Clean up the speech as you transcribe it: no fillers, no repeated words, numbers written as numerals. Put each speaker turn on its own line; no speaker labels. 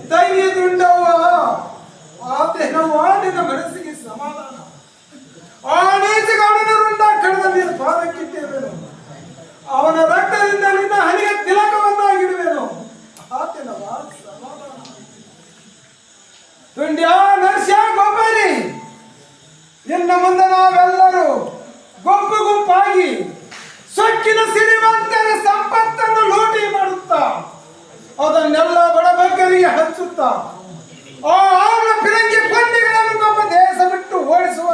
ಧೈರ್ಯದುಂಡವ ಆತನ ವಾಡಿನ ಮನಸ್ಸಿಗೆ ಸಮಾಧಾನ. ಆ ನೀಚಗಾಡನ ರುಂಡ ಕಡದಲ್ಲಿ ಪಾದಕ್ಕಿಟ್ಟೇವೇನು, ಅವನ ರಕ್ತದಿಂದ ನಿನ್ನ ಹನಿಗೆ ತಿಲಕವನ್ನಾಗಿಡುವೆನು. ಆತನ ಸಮಾಧಾನ. ರುಂಡ್ಯ ನರ್ಸ್ಯ ಗೊಬ್ಬರಿ, ಇನ್ನು ಮುಂದೆ ನಾವೆಲ್ಲರೂ ಗುಂಪು ಗುಂಪಾಗಿ ಸೊಕ್ಕಿನ ಸಿರಿವಂತರ ಸಂಪತ್ತನ್ನು ಲೂಟಿ ಮಾಡುತ್ತಾ ಅದನ್ನೆಲ್ಲ ಬಡಬಗ್ಗರಿಗೆ ಹಂಚುತ್ತಾ ಆ ಆರು ಪಿರಂಗಿ ಬಂಡಿಗಳನ್ನು ನಮ್ಮ ದೇಶ ಬಿಟ್ಟು ಓಡಿಸುವ